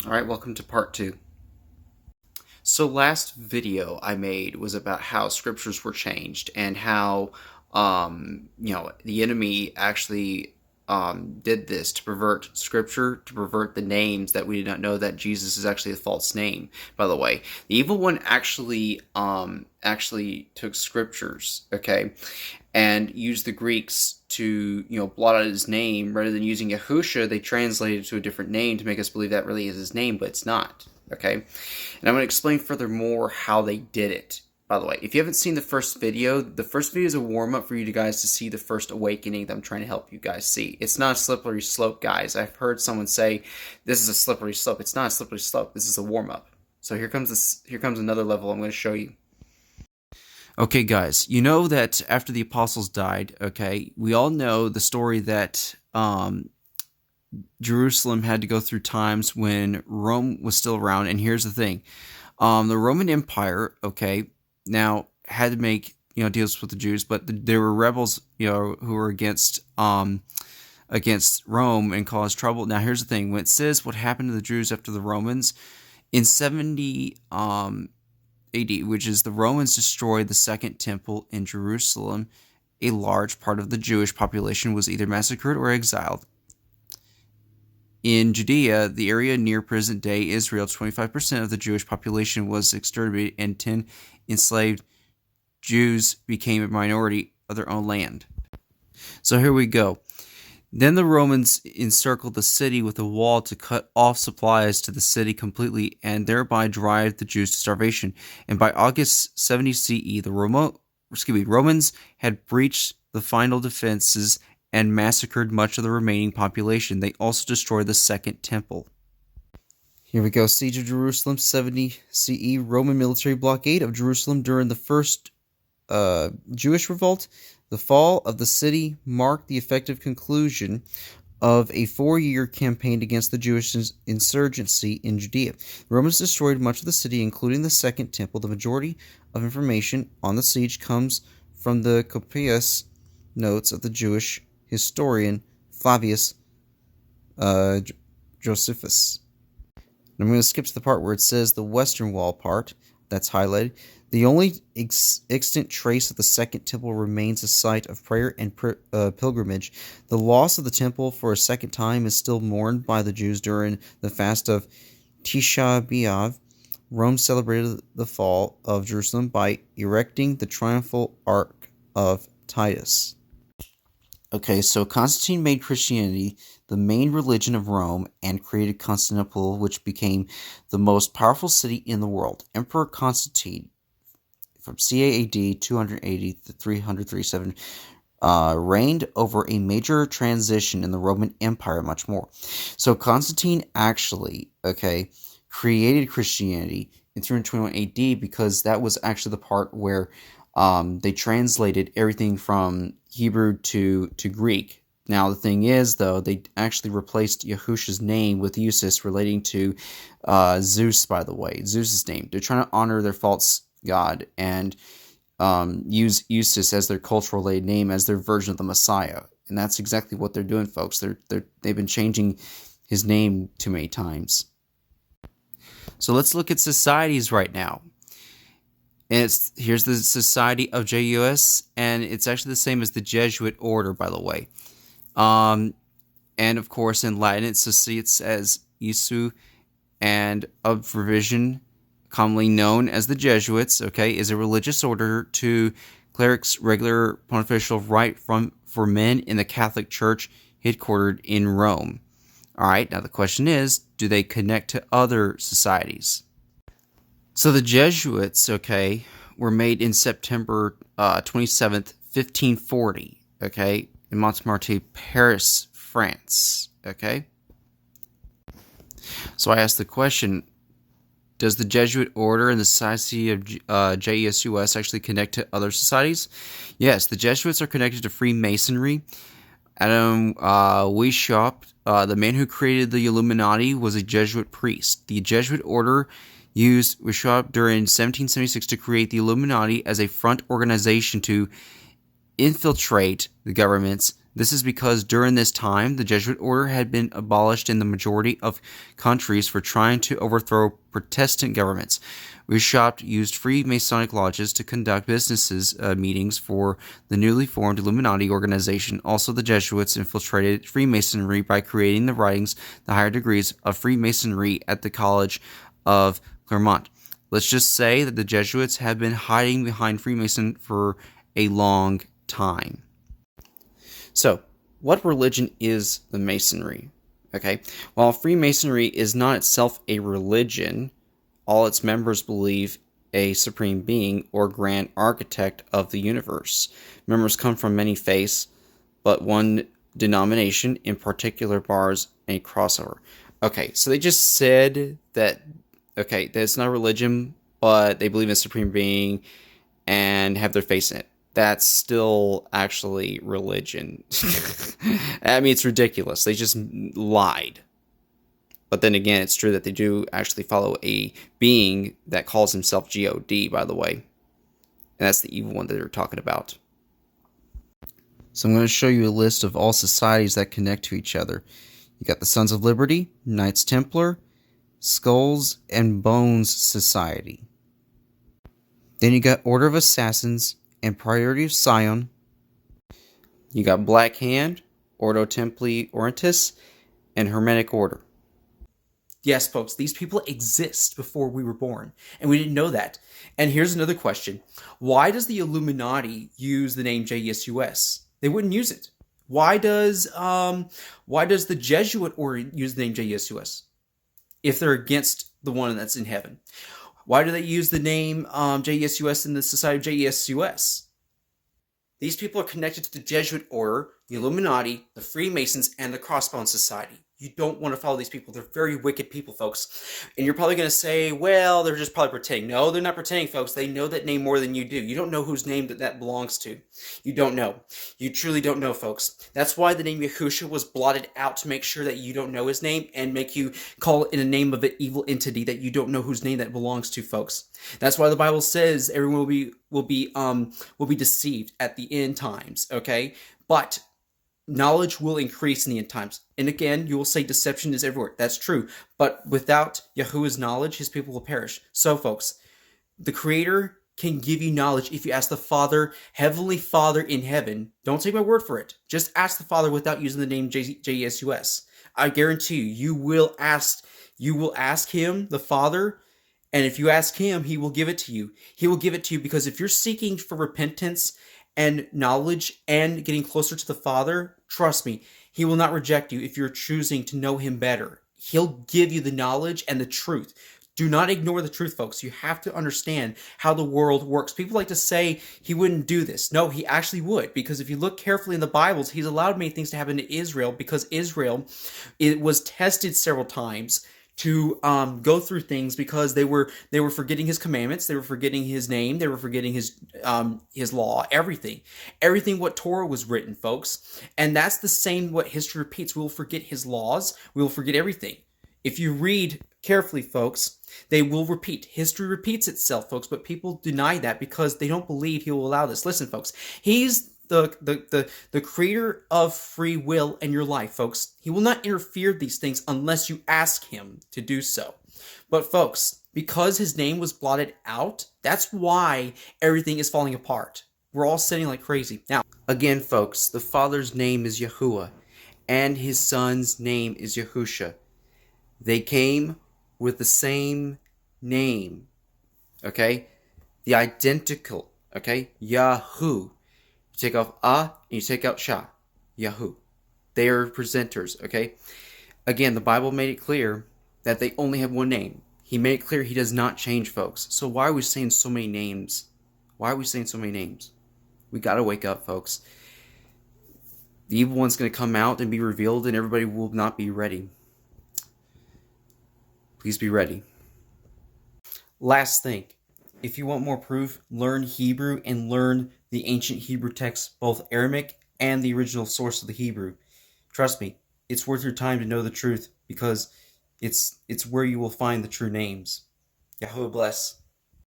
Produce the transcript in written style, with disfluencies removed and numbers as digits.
Alright, welcome to part 2. So last video I made was about how scriptures were changed and how, the enemy actually did this to pervert scripture, to pervert the names, that we did not know that Jesus is actually a false name, by the way. The evil one actually took scriptures, okay, and used the Greeks to, blot out his name. Rather than using Yahusha, they translated it to a different name to make us believe that really is his name, but it's not, okay? And I'm going to explain furthermore how they did it. By the way, if you haven't seen the first video is a warm-up for you guys to see the first awakening that I'm trying to help you guys see. It's not a slippery slope, guys. I've heard someone say, this is a slippery slope. It's not a slippery slope. This is a warm-up. So here comes another level I'm going to show you. Okay, guys, you know that after the apostles died, okay, we all know the story that Jerusalem had to go through times when Rome was still around. And here's the thing. The Roman Empire, okay, now had to make, deals with the Jews, but there were rebels, who were against Rome and caused trouble. Now, here's the thing. When it says what happened to the Jews after the Romans, in 70 AD, which is the Romans destroyed the Second Temple in Jerusalem, a large part of the Jewish population was either massacred or exiled. In Judea, the area near present-day Israel, 25% of the Jewish population was exterminated, and 10 enslaved Jews became a minority of their own land. So here we go. Then the Romans encircled the city with a wall to cut off supplies to the city completely and thereby drive the Jews to starvation. And by August 70 CE, the Romans had breached the final defenses and massacred much of the remaining population. They also destroyed the Second Temple. Here we go. Siege of Jerusalem, 70 CE. Roman military blockade of Jerusalem during the first Jewish revolt. The fall of the city marked the effective conclusion of a 4-year campaign against the Jewish insurgency in Judea. The Romans destroyed much of the city, including the Second Temple. The majority of information on the siege comes from the copious notes of the Jewish historian Flavius Josephus. I'm going to skip to the part where it says the western wall part, that's highlighted. The only extant trace of the Second Temple remains a site of prayer and pilgrimage. The loss of the temple for a second time is still mourned by the Jews during the fast of Tisha B'Av. Rome celebrated the fall of Jerusalem by erecting the triumphal arch of Titus. Okay, so Constantine made Christianity the main religion of Rome and created Constantinople, which became the most powerful city in the world. Emperor Constantine, from CAAD 280 to 337, reigned over a major transition in the Roman Empire and much more. So Constantine actually, created Christianity in 321 AD because that was actually the part where they translated everything from Hebrew to Greek. Now, the thing is, though, they actually replaced Yahusha's name with Eustace, relating to Zeus, by the way, Zeus's name. They're trying to honor their false god and use Eustace as their cultural-related name, as their version of the Messiah. And that's exactly what they're doing, folks. They've been changing his name too many times. So let's look at societies right now. And here's the Society of JUS, and it's actually the same as the Jesuit order, by the way. And of course, in Latin, it associates as Jesu, and of revision, commonly known as the Jesuits, is a religious order to clerics, regular pontifical right for men in the Catholic Church, headquartered in Rome. All right, now the question is, do they connect to other societies? So the Jesuits, were made in September 27th, 1540, in Montmartre, Paris, France, So I asked the question, does the Jesuit order and the Society of JESUS actually connect to other societies? Yes, the Jesuits are connected to Freemasonry. Adam Weishaupt, the man who created the Illuminati, was a Jesuit priest. The Jesuit order used Weishaupt during 1776 to create the Illuminati as a front organization to infiltrate the governments This is because during this time, the Jesuit order had been abolished in the majority of countries for trying to overthrow Protestant governments. Bishop used free Masonic lodges to conduct business meetings for the newly formed Illuminati organization. Also, the Jesuits infiltrated Freemasonry by creating the writings, the higher degrees of Freemasonry at the College of Clermont. Let's just say that the Jesuits have been hiding behind Freemason for a long time. So, what religion is the Masonry? Okay, while Freemasonry is not itself a religion, all its members believe a supreme being or grand architect of the universe. Members come from many faiths, but one denomination in particular bars a crossover. Okay, so they just said that, okay, that it's not a religion, but they believe in a supreme being and have their faith in it. That's still actually religion. I mean, it's ridiculous. They just lied. But then again, it's true that they do actually follow a being that calls himself God, by the way. And that's the evil one that they're talking about. So I'm going to show you a list of all societies that connect to each other. You got the Sons of Liberty, Knights Templar, Skulls and Bones Society. Then you got Order of Assassins and Priority of Sion. You got Black Hand, Ordo Templi Orientis, and Hermetic Order. Yes, folks, these people exist before we were born, and we didn't know that. And here's another question. Why does the Illuminati use the name JESUS? They wouldn't use it. Why does the Jesuit order use the name JESUS if they're against the one that's in heaven? Why do they use the name JESUS in the Society of JESUS? These people are connected to the Jesuit order, the Illuminati, the Freemasons, and the Crossbone Society. You don't want to follow these people. They're very wicked people, folks. And you're probably going to say, well, they're just probably pretending. No, they're not pretending, folks. They know that name more than you do. You don't know whose name that belongs to. You don't know. You truly don't know, folks. That's why the name Yahusha was blotted out, to make sure that you don't know his name and make you call it in the name of an evil entity that you don't know whose name that belongs to, folks. That's why the Bible says everyone will be deceived at the end times, okay? But knowledge will increase in the end times. And again, you will say deception is everywhere. That's true. But without Yahuah's knowledge, his people will perish. So, folks, the Creator can give you knowledge if you ask the Father, Heavenly Father in heaven. Don't take my word for it. Just ask the Father without using the name JESUS. I guarantee you will ask him, the Father, and if you ask him, he will give it to you. He will give it to you because if you're seeking for repentance and knowledge and getting closer to the Father, trust me, he will not reject you if you're choosing to know him better. He'll give you the knowledge and the truth. Do not ignore the truth, folks. You have to understand how the world works. People like to say he wouldn't do this. No, he actually would, because if you look carefully in the Bibles, he's allowed many things to happen to Israel, because Israel, it was tested several times to go through things because they were forgetting his commandments, they were forgetting his name, they were forgetting his law, everything what Torah was written, folks. And that's the same what history repeats. We will forget his laws, we will forget everything. If you read carefully, folks, they will repeat. History repeats itself, folks, but people deny that because they don't believe he will allow this. Listen, folks, he's the creator of free will in your life, folks. He will not interfere with these things unless you ask him to do so. But folks, because his name was blotted out, that's why everything is falling apart. We're all sinning like crazy. Now, again, folks, the Father's name is Yahuah, and his Son's name is Yahusha. They came with the same name, okay? The identical, okay? Yahu. You take off and you take out Shah. Yahu. They are presenters, okay? Again, the Bible made it clear that they only have one name. He made it clear he does not change, folks. So why are we saying so many names? Why are we saying so many names? We gotta wake up, folks. The evil one's gonna come out and be revealed, and everybody will not be ready. Please be ready. Last thing. If you want more proof, learn Hebrew and learn the ancient Hebrew texts, both Aramaic and the original source of the Hebrew. Trust me, it's worth your time to know the truth, because it's where you will find the true names. Yahuah bless.